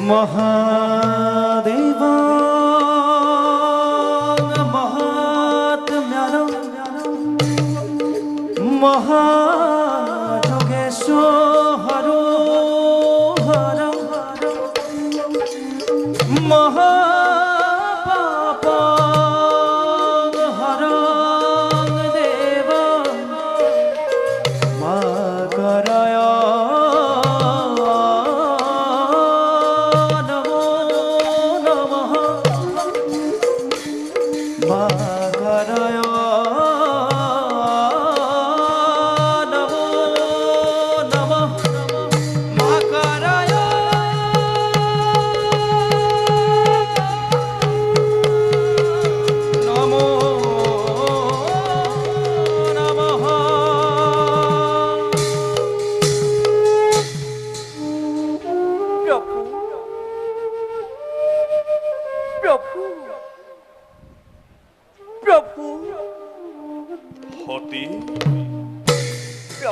महादेवा महात्म्यानो महायोगेश्वरो हर महापापा हर देव मकरय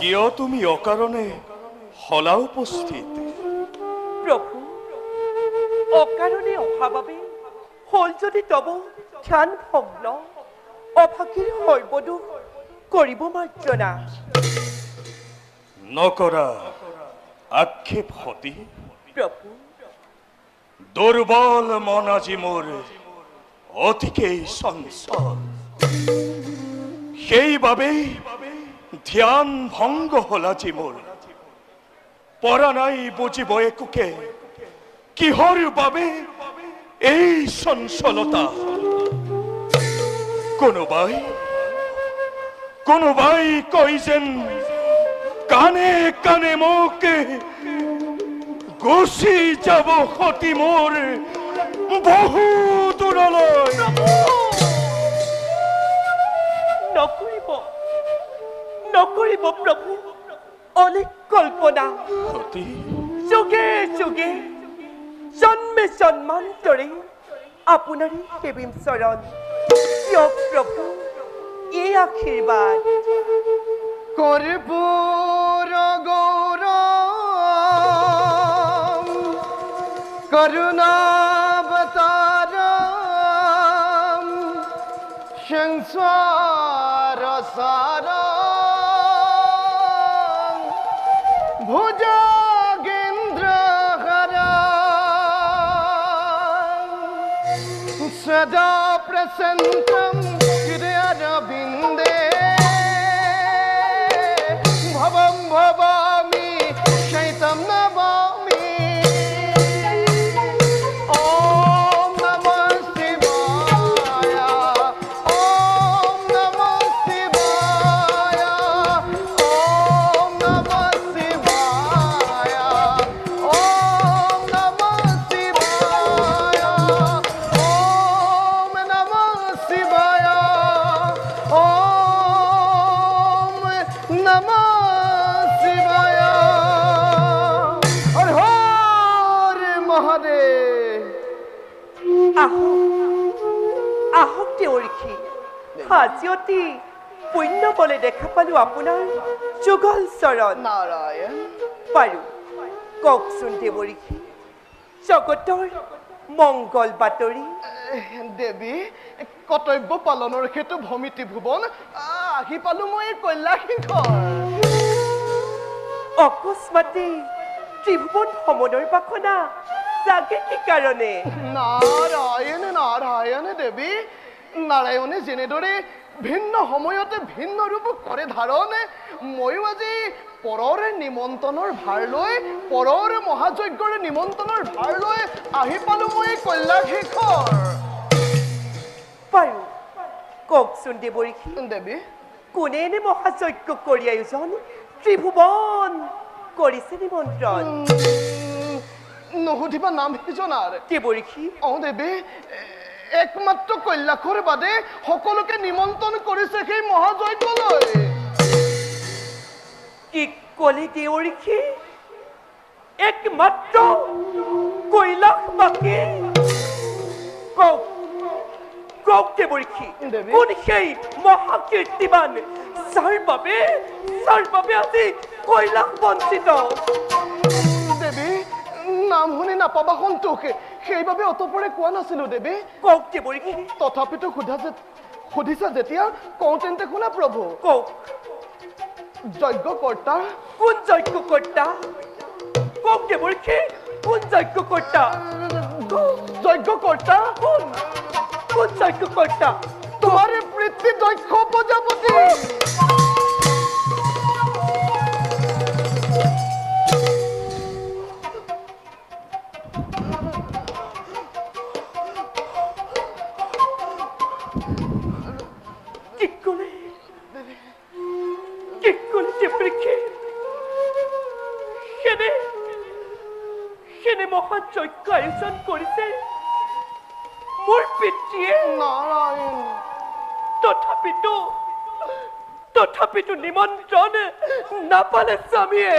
কিয় তুমি অকারণে হলা উপস্থিত? প্রভু, অকারণে অহা বাবে হল যদি তব ধ্যান ভগ্ন, অভাগীৰ সৰ্বদোষ কৰিব মাত্ৰ না। নকৰা আক্ষেপ হতি। প্রভু, দুর্বল মন আজি মোর অতিকেই চঞ্চল, সেইবাবে ধ্যান ভঙ্গ হল আজি মোর। পরা নাই বুঝিব একুকে কিহর বাবে এই চঞ্চলতা। কোনোবাই কই যেন কানে কানে মোক গুচি যাব সতি মোর বহু দূৰলৈ। নকৰিব নকৰিব প্ৰভু, অনেক কল্পনা সতী যুগে যুগে জন্মে জন্মান্তৰে আপোনাৰে সেবিম চৰণ। দিয়ক প্ৰভু এই আশীৰ্বাদ। কর্পূর গৌরম করুণাবতারম সংসার সারম ভুজগেন্দ্রহরম সদা প্রসন্নম হৃদয়ারবিন্দে ভবম ভবামি শৈতম নমামি। ওম নমঃ শিবায়, ওম নমঃ শিবায়, ওম নমঃ শিবায়, ওম নমঃ শিবায়, ওম নমঃ শিবায়, ওম নমঃ শিবায়। হর হর মহাদেব। আহক আহক দেৱৰীষি, আজি অতি পুণ্য বলে দেখা পালো আপোনাৰ যুগল চৰণ। নাৰায়ণ। পাৰো কওকচোন দেৱৰীষি, জগতৰ মংগল বাতৰি। দেৱী, কৰ্তব্য পালনৰ হেতু ভমিতি ভুৱন আহি পালো মই কৈলাসিংহৰ। অকস্মাতে ত্ৰিভুৱন ভ্ৰমণৰ বাসনা জাগে কি কাৰণে? নাৰায়ণ নাৰায়ণ দেৱী, নাৰায়ণে যেনেদৰে ভিন্ন সময়তে ভিন্ন ৰূপ কৰে ধাৰণ, ময়ো আজি পৰৰে নিমন্ত্ৰণৰ ভাৰ লৈ, পৰৰে মহাযজ্ঞৰে নিমন্ত্ৰণৰ ভাৰ লৈ আহি পালো মই কৈলাসিংহৰ। পাৰো কওকচোন দেৱৰীষি, দেৱী, কোনে এনে মহাযজ্ঞ কৰি আয়োজন ত্ৰিভুৱন কৰিছে নিমন্ত্ৰণ? নুসুধিবা নাম সিজনাৰ। দেৱৰীষি, অ দেৱী, একমাত্ৰ কৈলাসৰ বাদে সকলোকে নিমন্ত্ৰণ কৰিছে সেই মহাযজ্ঞলৈ। কি ক'লে দেৱৰীষি? একমাত্ৰ কৈলাস বাকী? কওক কওক দেৱৰীষি, দেৱী। কোন সেই মহাকীৰ্তিমান যাৰ বাবে আজি কৈলাস বঞ্চিত? দেৱী, নাম শুনি নাপাবা সন্তোষ সেইবাবে অতপৰে কোৱা নাছিলো দেৱী কওক দেৱৰীখী তথাপিতো সুধিছা যেতিয়া কওঁ তেন্তে শুনা প্ৰভু কওক যজ্ঞকৰ্তা কোন যজ্ঞকৰ্তা কওক দেৱৰীখী কোন যজ্ঞকৰ্তা যজ্ঞকৰ্তা কোন যজ্ঞকৰ্তা তোমাৰ পিতৃ দক্ষ প্ৰজাপতি মহান যজ্ঞ আয়োজন কৰিছে মোৰ পিতৃয়ে নাৰায়ণ তথাপিতো নিমন্ত্ৰণ নাপালে স্বামীয়ে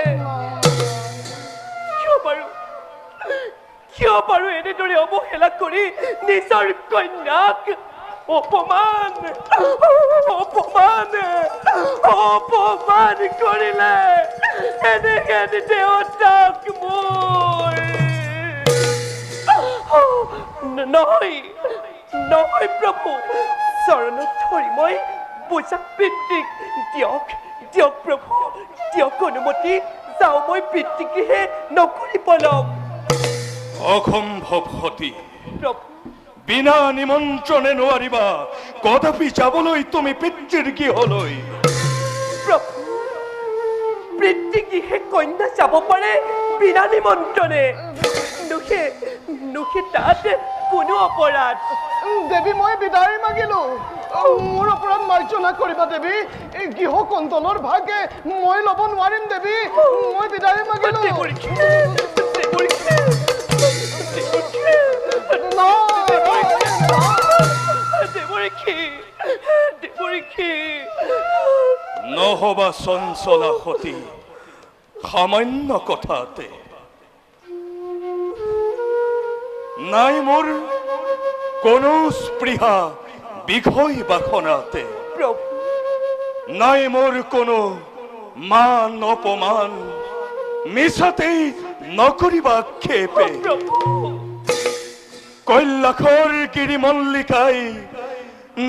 কিয় বাৰু এনেদৰে অৱহেলা কৰি নিজৰ কন্যাক অপমান কৰিলে এনেকে দেউতাক মোৰ নহয় প্ৰভু চৰণত ধৰি মই বুজা পিতৃক দিয়ক প্ৰভু দিয়ক অনুমতি যাওঁ মই পিতৃকেহে নকৰি পলম অসম্ভৱ সতী প্ৰভু বিনা নিমন্ত্ৰণে নোৱাৰিবা কদাপি যাবলৈ তুমি পিতৃৰ গৃহলৈ প্ৰভু পিতৃগৃহে কন্যা যাব পাৰে বিনা নিমন্ত্ৰণে নুখে তাত কোনো অপৰাধ দেৱী মই বিদায় মাগিলো মোৰ অপৰাধ মাৰ্জনা কৰিবা দেৱী এই গৃহ কন্দলৰ ভাগে মই ল'ব নোৱাৰিম দেৱী মই বিদায় মাগিলো নহবা চঞ্চলা সতী সামান্য কথাতে নাই মোৰ কোনো স্পৃহা বিষয় বাসনাতে নাই মোৰ কোনো মান অপমান মিছাতেই নকৰিবা ক্ষেপে কৈলাসৰ গিৰি মল্লিকাই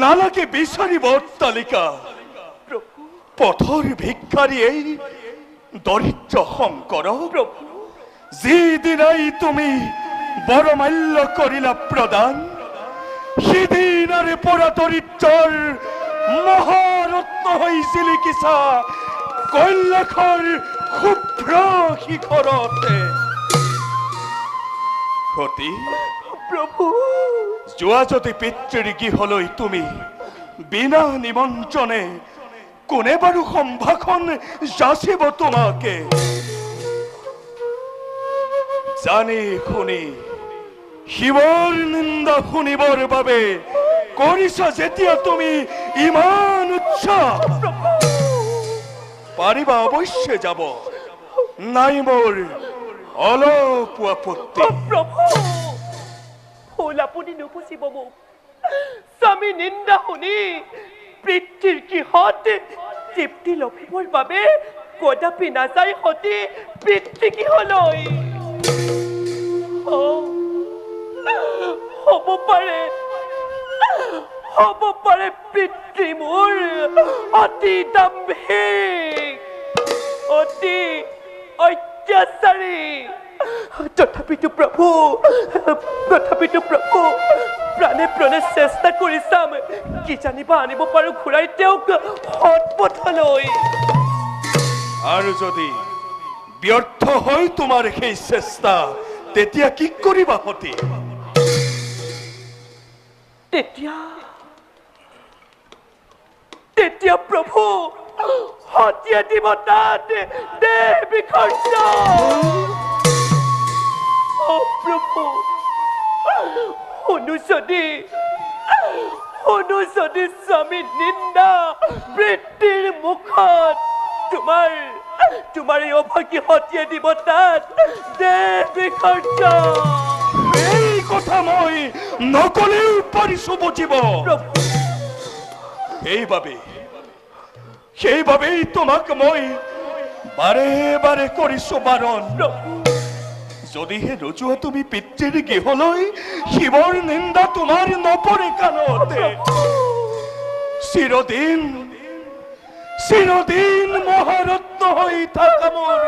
নালাগে বিচাৰিব অট্টালিকা পথৰ ভিক্ষাৰীয়ে দৰিদ্ৰ শংকৰ যিদিনাই তুমি বৰমাল্য কৰিলা প্ৰদান সিদিনাৰে পৰা দৰিদ্ৰৰ মহাৰত্ন হৈ জিলিকিছা কৈলাসৰ শুভ্ৰ শিখৰতে সতী প্ৰভু যোৱা যদি পিতৃৰ গৃহলৈ তুমি বিনা নিমন্ত্ৰণে কোনে বাৰু সম্ভাষণ যাচিব তোমাকে জানি শুনি শিৱৰ নিন্দা শুনিবৰ বাবে কৰিছা যেতিয়া তুমি ইমান উৎসাহ পাৰিবা অৱশ্যে যাব নাই মোৰ অলপ আপত্তি ভুল আপুনি নুবুজিব মোক স্বামী নিন্দা শুনি পিতৃৰ গৃহত তৃপ্তি লভিবৰ বাবে কদাপি নাযায় সতী পিতৃ গৃহলৈ হ'ব পাৰে পিতৃ মোৰ অতি দাম্ভিক অতি অত্যাচাৰী তথাপিতো প্ৰভু প্ৰাণে চেষ্টা কৰি চাম কি জানিবা আনিব পাৰো ঘূৰাই তেওঁক সৎ পথলৈ আৰু যদি ব্যৰ্থ হয় তোমাৰ সেই চেষ্টা তেতিয়া কি কৰিবা সতী তেতিয়া প্ৰভু সতীয়া দিব তাত দেহ বিসৰ্জন প্ৰভু শুনো যদি স্বামী নিন্দা পিতৃৰ মুখত তোমাৰ এই অভাগী সতীয়া দিব তাত দেহ বিসৰ্জন এই কথা মই নকলেও পাৰিছো বুজিব সেইবাবেই তোমাক মই বাৰে বাৰে কৰিছো বাৰণ যদিহে নোযোৱা তুমি পিতৃৰ গৃহলৈ শিৱৰ নিন্দা তোমাৰ নপৰে কাণতে চিৰদিন চিৰদিন মহাৰত্ন হৈ থাকা মোৰ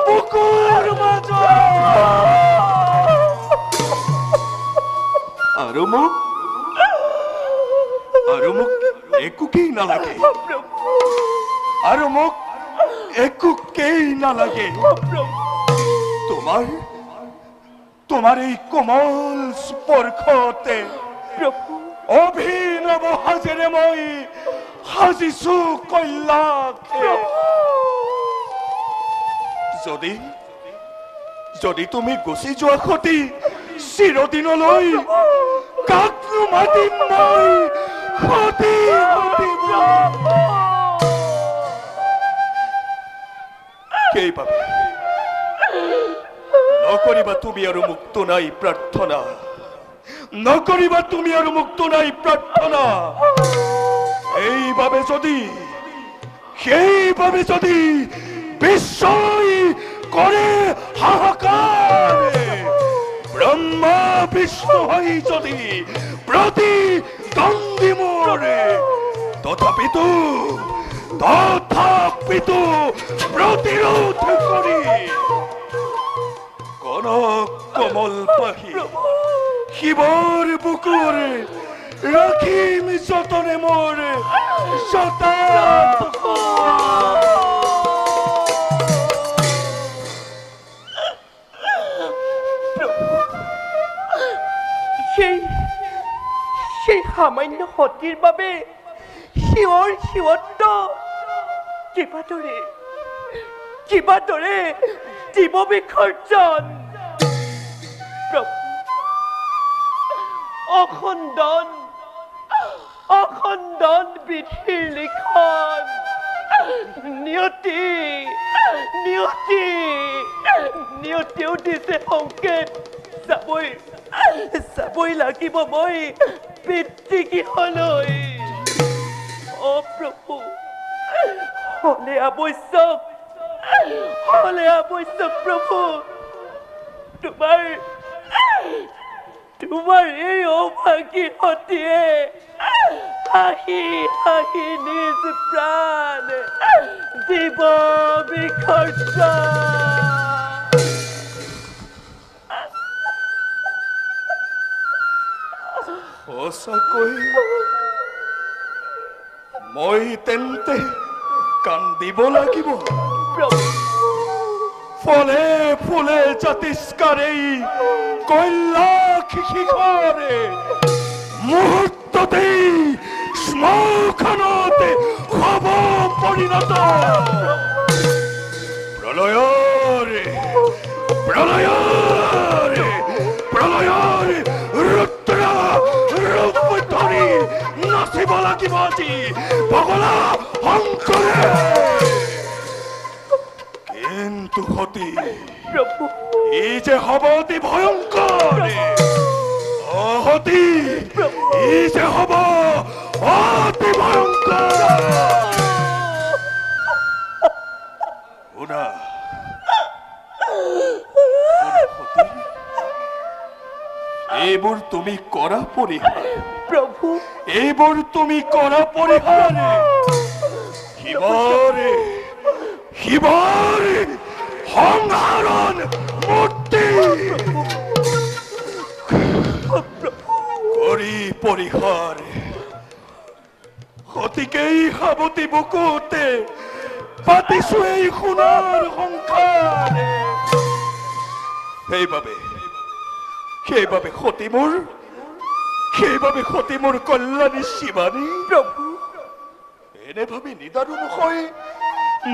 বুকুৰ মাজত আৰু মোক একোকেই নালাগে আৰু মোক একোকেই নালাগে তোমাৰ এই কোমল স্পৰ্শতে অভিনৱ সাজেৰে মই সাজিছো কল্যাণে যদি তুমি গুচি যোৱা সতি চিৰদিনলৈ কাকনো মাতিম মই সতি সেইবাবে নকৰিবা তুমি আৰু মুক্ত নাই প্ৰাৰ্থনা নকৰিবা তুমি আৰু মুক্ত নাই প্ৰাৰ্থনা সেইবাবে যদি বিশ্বই কৰে হাহাকাৰ ব্ৰহ্মা বিষ্ণু হৈ যদি প্ৰতিদ্বন্দ্বী মোৰে তথাপিতো প্ৰতিৰোধ কৰি কনক কমল পাহি শিৱৰ বুকুৰ ৰাখিম যতনে মোৰ সেই সামান্য সতীৰ বাবে শিৱৰ শিৱত্ব কিবাদৰে দিব বিসৰ্জন অখণ্ডন বিধিৰ লিখন নিয়তিও দিছে সংকেত যাবই লাগিব মই পিতৃগৃহলৈ অ প্ৰভু হলে আৱশ্যক প্ৰভু তোমাৰ এই অভাগী সতীয়ে হাঁহি নিজ প্ৰাণ দিব বিসৰ্জন সঁচাকৈ মই তেন্তে কান্দিব লাগিব ফলে ফুলে জাতিষ্কাৰেই কৈলাশ শিখৰে মুহূৰ্ততেই শ্মশানতে হ'ব পৰিণত প্ৰলয়ৰ ৰুদ্ৰ ৰূপ ধৰি নাচিব লাগিব আজি বগলা শংকৰে কিন্তু সতী ই যে হ'ব অতি ভয়ংকৰ সতী ই যে হ'ব অতি ভয়ংকৰ শুনা এইবোৰ তুমি কৰা পৰিহাৰ প্ৰভু এইবোৰ তুমি কৰা পৰিহাৰ শিৱৰে সংহাৰণ মূৰ্তি কৰি পৰিহাৰ সতিকেই সাৱতি বুকুতে পাতিছো এই সোণৰ সংসাৰে সেইবাবে সতী মোৰ কল্যাণী শিৱানী প্ৰভু এনে ভাবি নিদাৰুণ হৈ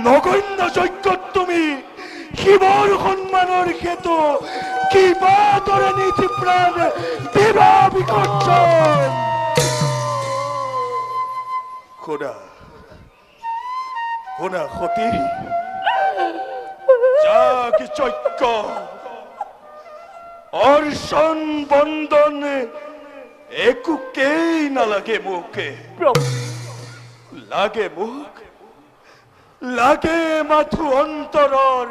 নগণ্য যজ্ঞত তুমি শিৱৰ সন্মানৰ হেতু কিবা দৰে নিজ প্ৰাণ দিবা বিসৰ্জন শুনা সতী যাগ যজ্ঞ অৰ্চন বন্দন একোকেই নালাগে মোকে লাগে মাথো অন্তৰৰ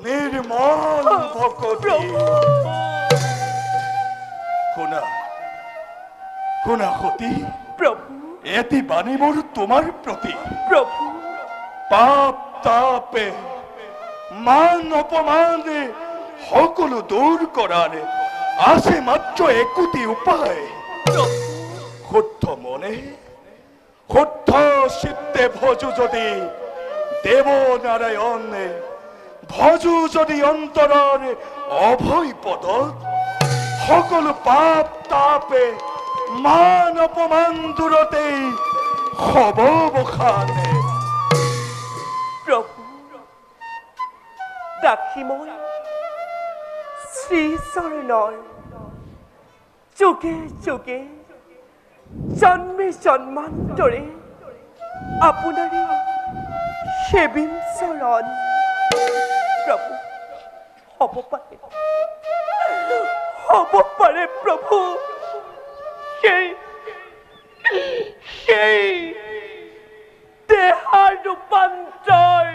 নিৰ্মল ভকতি। শুনা শুনা সতী, প্ৰভু এটি বাণী মোৰ তোমাৰ প্ৰতি। প্ৰভু পাপ তাপে মান অপমানে সকলো দূৰ কৰাৰ আছে মাত্ৰ একোটি উপায়। শুদ্ধ মনে শুদ্ধ চিত্তে ভজু যদি দেৱ নাৰায়ণে, ভজু যদি অন্তৰৰ অভয় পদত, সকলো পাপ তাপে মান অপমান দূৰতেই হব বখানে। প্ৰভু দাসী মই শ্ৰীচৰণৰ যোগে যোগে জন্মে জন্মান্তৰে আপোনাৰে সেবিম চৰণ। প্ৰভু হ'ব পাৰে প্ৰভু সেই দেহাৰ ৰূপান্তৰ।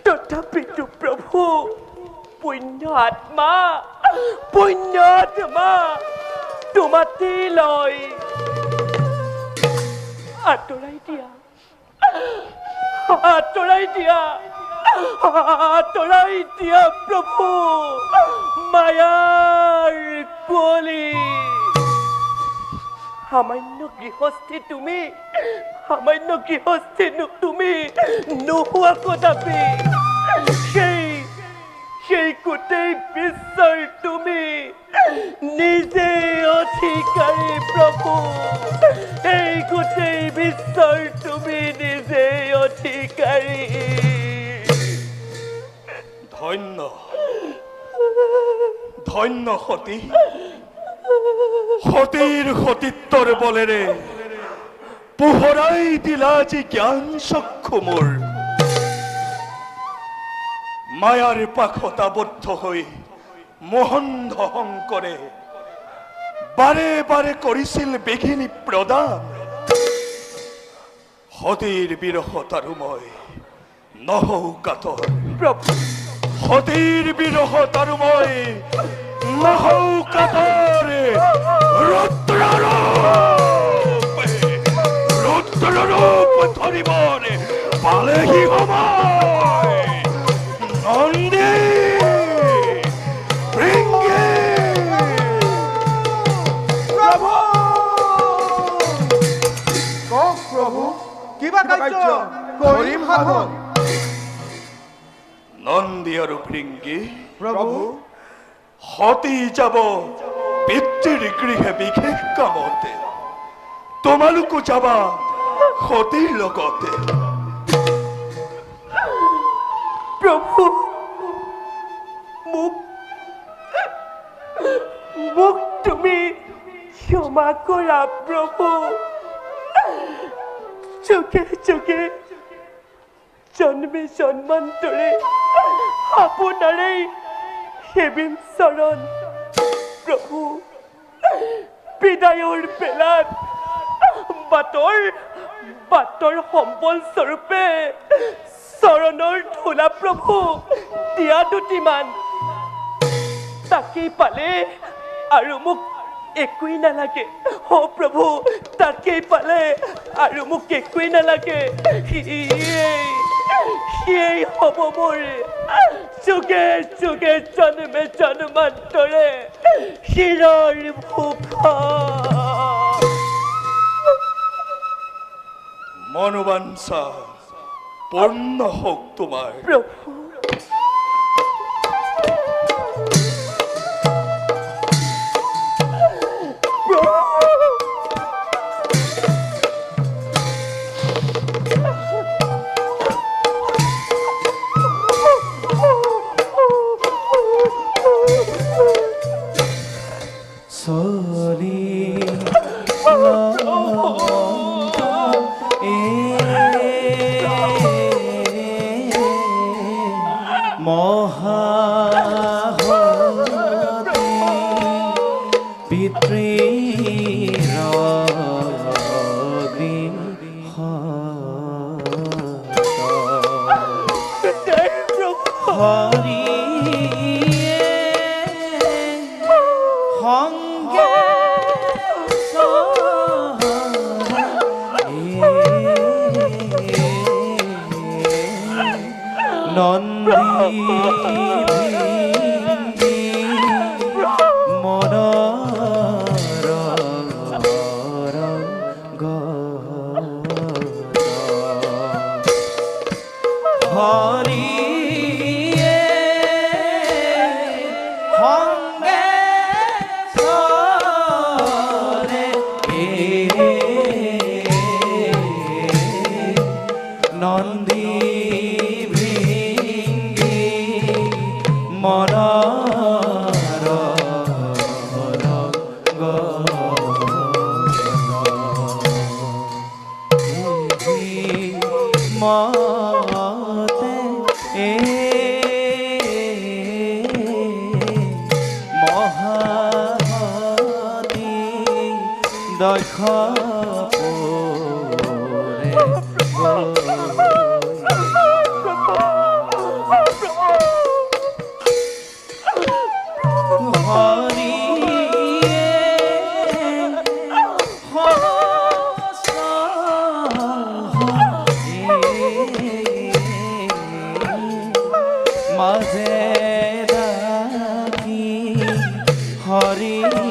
তথাপিতো প্ৰভু পুণ্য আত্মা তোমাতেই লয়। আঁতৰাই দিয়া প্ৰভু মায়াৰ কুঁৱলী। সামান্য গৃহস্থী তুমি নোহোৱা কদাপি সেই গোটেই বিশ্বৰ তুমি নিজে অধিকাৰী প্ৰভু। এই গোটেই বিশ্বৰ তুমি নিজে অধিকাৰী। ধন্য ধন্য সতী, সতীৰ সতীত্বৰ বলেৰে পোহৰাই দিলা যি জ্ঞান চক্ষু মোৰ। মায়াৰ পাশত আবদ্ধ হৈ মোহন্ধ শংকৰে বাৰে বাৰে কৰিছিল বিঘিনি প্ৰদান। সতীৰ বিৰহত আৰু মই নহৌ কাতৰ। সতীৰ বিৰহত আৰু মই নহৌ কাতৰ। ৰুদ্ৰৰূপ ধৰিবৰে পালেহি সময়। নন্দী ভৃঙ্গী প্ৰভু কওক প্ৰভু, কিবা কাৰ্য কৰিম সাধন। নন্দী আৰু ভৃঙ্গী প্ৰভু সতী যাব পিতৃৰ গৃহে বিশেষ কামতে, তোমালোকো যাবা সতীৰ লগতে। প্ৰভু মোক তুমি ক্ষমা কৰা প্ৰভু। যোগে যোগে জন্মে জন্মান্তৰে আপোনাৰেই সেবিম চৰণ। প্ৰভু বিদায়ৰ বেলাত বাটৰ সম্বল স্বৰূপে চৰণৰ ধূলা প্ৰভু দিয়া দুটিমান, তাকেই পালে আৰু মোক একোৱেই নালাগে। প্ৰভু তাকেই পালে আৰু মোক একোৱেই নালাগে। সিয়েই হ'ব মোৰ যুগে যুগে জন্মে জন্মান্তৰে শিৰৰ ভূষণ। মনোবাঞ্ছা পূৰ্ণ হওক তোমাৰ। প্ৰভু হৰিয়ে সঙ্গে নন্দী হৰিয়ে সঙ্গে চলে নন্দী ভৃঙ্গি মনৰ মতে মহামতি দক্ষ মাঝে ৰাখি হৰি